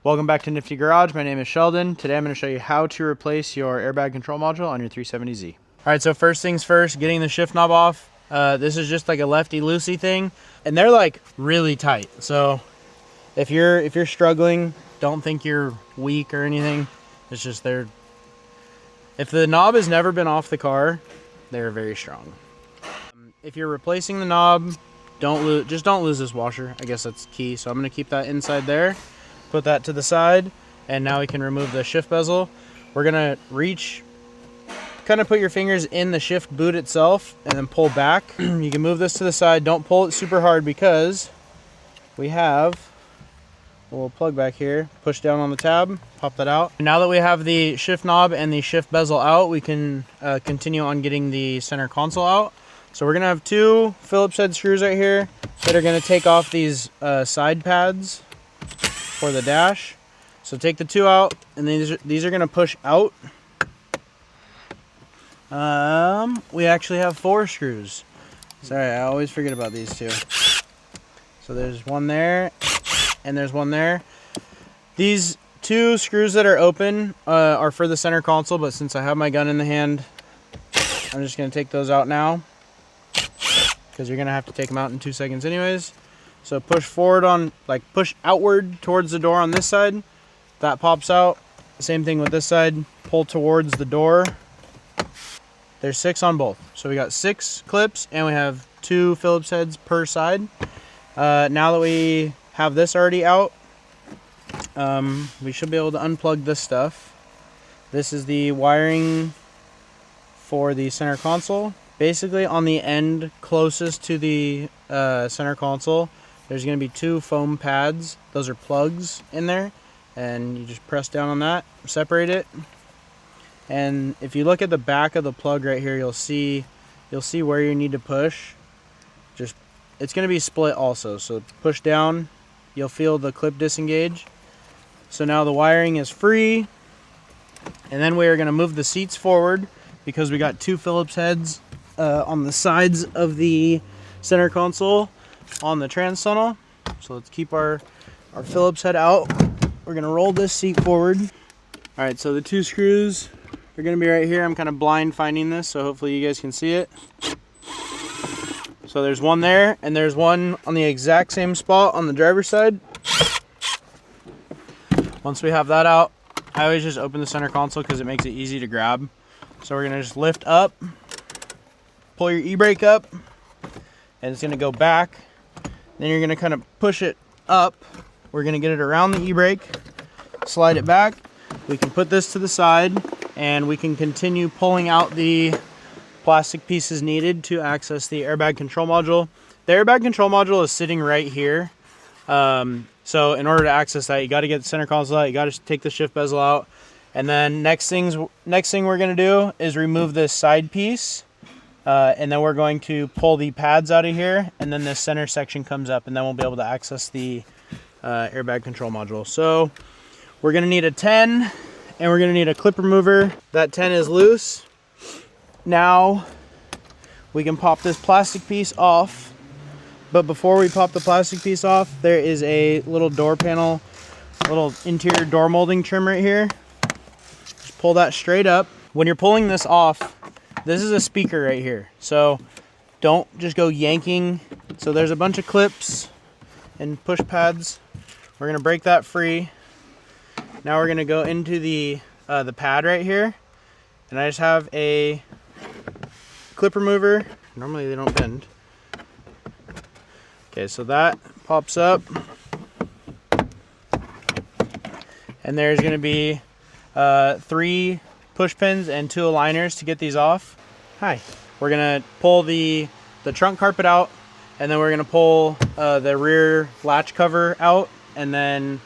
Welcome back to Nifty Garage. My name is Sheldon. Today I'm going to show you how to replace your airbag control module on your 370Z. Alright, so first things first, getting the shift knob off. This is just like a lefty-loosey thing, and they're like really tight. So if you're struggling, don't think you're weak or anything. It's just if the knob has never been off the car, they're very strong. If you're replacing the knob, just don't lose this washer. I guess that's key. So I'm going to keep that inside there. Put that to the side, and now we can remove the shift bezel. We're gonna reach, kind of put your fingers in the shift boot itself and then pull back. You can move this to the side. Don't pull it super hard because we have a little plug back here. Push down on the tab, pop that out. Now that we have the shift knob and the shift bezel out, we can continue on getting the center console out. So we're gonna have two Phillips head screws right here that are gonna take off these side pads for the dash. So take the two out, and these are gonna push out. We actually have 4 screws. Sorry, I always forget about these two. So there's one there, and there's one there. These 2 screws that are open are for the center console, but since I have my gun in the hand, I'm just gonna take those out now, because you're gonna have to take them out in 2 seconds anyways. So push forward push outward towards the door on this side. That pops out. Same thing with this side. Pull towards the door. There's 6 on both. So we got 6 clips, and we have 2 Phillips heads per side. Now that we have this already out, we should be able to unplug this stuff. This is the wiring for the center console. Basically on the end closest to the center console, there's going to be 2 foam pads. Those are plugs in there, and you just press down on that, separate it. And if you look at the back of the plug right here, you'll see where you need to push. It's going to be split also, so push down, you'll feel the clip disengage. So now the wiring is free, and then we are going to move the seats forward because we got 2 Phillips heads on the sides of the center console on the trans tunnel. So let's keep our Phillips head out. We're gonna roll this seat forward. All right, so the 2 screws are gonna be right here. I'm kind of blind finding this, so hopefully you guys can see it. So there's one there, and there's one on the exact same spot on the driver's side. Once we have that out, I always just open the center console because it makes it easy to grab. So we're gonna just lift up, pull your e-brake up, and it's gonna go back. Then you're gonna kind of push it up. We're gonna get it around the e-brake, slide it back. We can put this to the side, and we can continue pulling out the plastic pieces needed to access the airbag control module. The airbag control module is sitting right here. So in order to access that, you gotta get the center console out, you gotta take the shift bezel out. And then next thing we're gonna do is remove this side piece. And then we're going to pull the pads out of here, and then this center section comes up, and then we'll be able to access the airbag control module. So we're going to need a 10, and we're going to need a clip remover. That 10 is loose. Now we can pop this plastic piece off, but before we pop the plastic piece off, there is a little door panel, a little interior door molding trim right here. Just pull that straight up. When you're pulling this off, this is a speaker right here, so don't just go yanking. So there's a bunch of clips and push pads. We're gonna break that free. Now we're gonna go into the pad right here, and I just have a clip remover. Normally they don't bend. Okay, so that pops up, and there's gonna be 3 push pins and 2 aligners to get these off. Hi. We're gonna pull the trunk carpet out, and then we're gonna pull the rear latch cover out, and then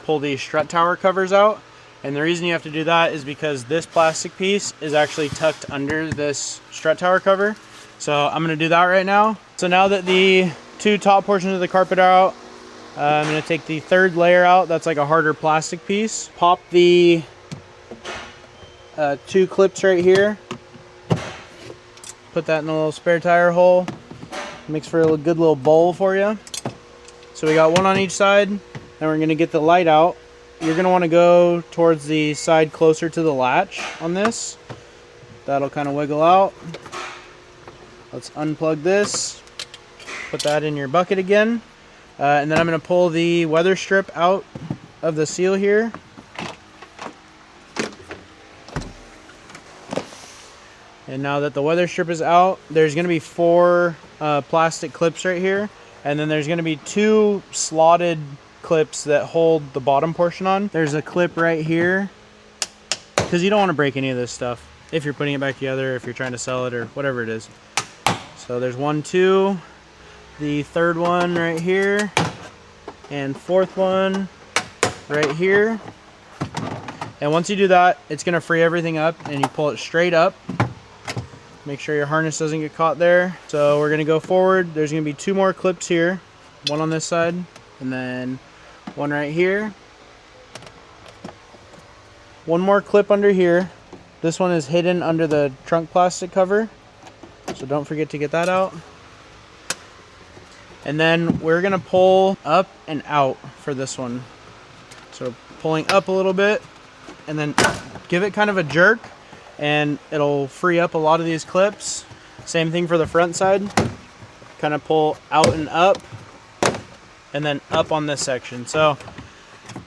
pull the strut tower covers out. And the reason you have to do that is because this plastic piece is actually tucked under this strut tower cover. So I'm gonna do that right now. So now that the 2 top portions of the carpet are out, I'm gonna take the 3rd layer out. That's like a harder plastic piece. Pop the 2 clips right here. Put that in a little spare tire hole. Makes for a good little bowl for you. So we got one on each side. Then we're gonna get the light out. you're gonna wanna go towards the side closer to the latch on this. That'll kind of wiggle out. Let's unplug this, put that in your bucket again. And then I'm gonna pull the weather strip out of the seal here. And now that the weather strip is out, there's gonna be 4 plastic clips right here. And then there's gonna be 2 slotted clips that hold the bottom portion on. There's a clip right here, because you don't wanna break any of this stuff if you're putting it back together, if you're trying to sell it or whatever it is. So there's 1, 2, the 3rd one right here, and 4th one right here. And once you do that, it's gonna free everything up and you pull it straight up. Make sure your harness doesn't get caught there. So we're gonna go forward. There's gonna be 2 more clips here. One on this side, and then one right here. One more clip under here. This one is hidden under the trunk plastic cover, so don't forget to get that out. And then we're gonna pull up and out for this one. So pulling up a little bit, and then give it kind of a jerk, and it'll free up a lot of these clips. Same thing for the front side. Kind of pull out and up, and then up on this section. So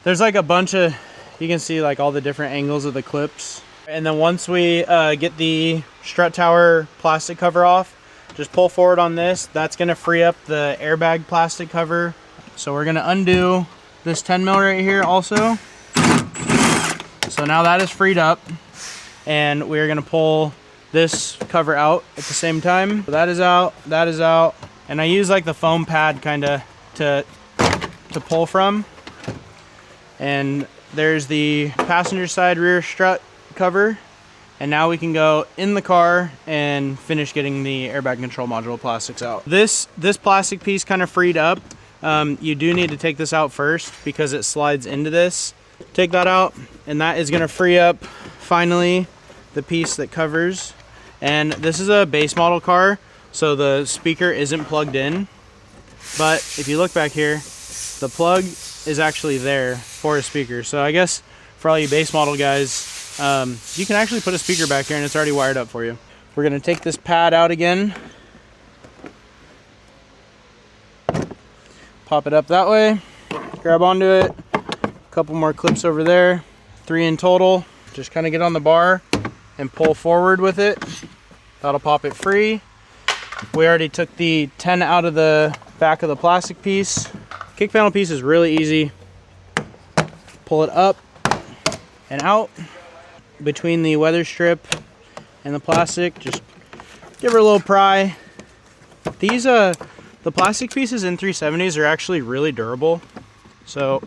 there's like a bunch of, you can see like all the different angles of the clips. And then once we get the strut tower plastic cover off, just pull forward on this. That's gonna free up the airbag plastic cover. So we're gonna undo this 10 mil right here also. So now that is freed up, and we're gonna pull this cover out at the same time. So that is out, and I use like the foam pad kinda to pull from. And there's the passenger side rear strut cover, and now we can go in the car and finish getting the airbag control module plastics out. This plastic piece kind of freed up. You do need to take this out first because it slides into this. Take that out, and that is going to free up finally the piece that covers. And this is a base model car, so the speaker isn't plugged in, but if you look back here, the plug is actually there for a speaker. So I guess for all you base model guys, you can actually put a speaker back here and it's already wired up for you. We're gonna take this pad out again, pop it up that way, grab onto it, a couple more clips over there, 3 in total. Just kind of get on the bar and pull forward with it. That'll pop it free. We already took the 10 out of the back of the plastic piece. Kick panel piece is really easy. Pull it up and out between the weather strip and the plastic. Just give her a little pry. These the plastic pieces in 370s are actually really durable, so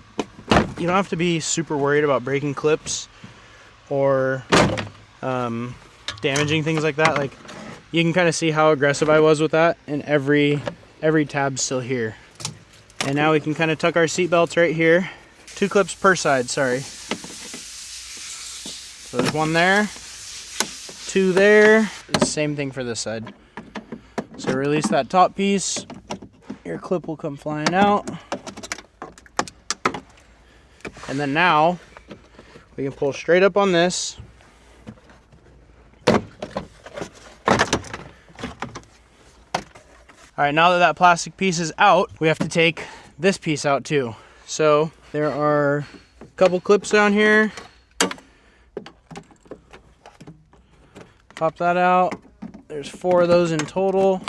you don't have to be super worried about breaking clips or damaging things like that. Like, you can kind of see how aggressive I was with that, and every tab's still here. And now we can kind of tuck our seat belts right here. 2 clips per side, sorry. So there's 1 there, 2 there. Same thing for this side. So release that top piece. Your clip will come flying out. And then now we can pull straight up on this. All right, now that that plastic piece is out, we have to take this piece out too. So there are a couple clips down here. Pop that out. There's 4 of those in total.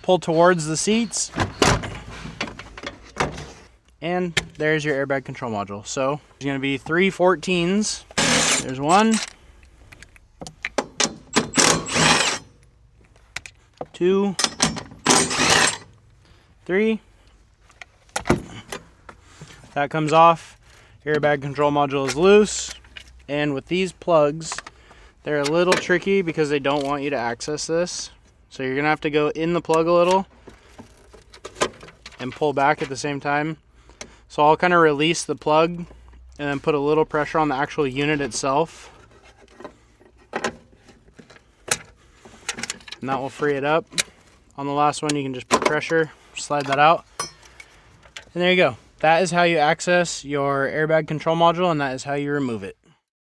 Pull towards the seats. And there's your airbag control module. So there's gonna be 3 14s. There's 1, 2, 3. That comes off. Airbag control module is loose. And with these plugs, they're a little tricky because they don't want you to access this. So you're gonna have to go in the plug a little and pull back at the same time. So I'll kind of release the plug and then put a little pressure on the actual unit itself. And that will free it up. On the last one, you can just put pressure, slide that out, and there you go. That is how you access your airbag control module, and that is how you remove it.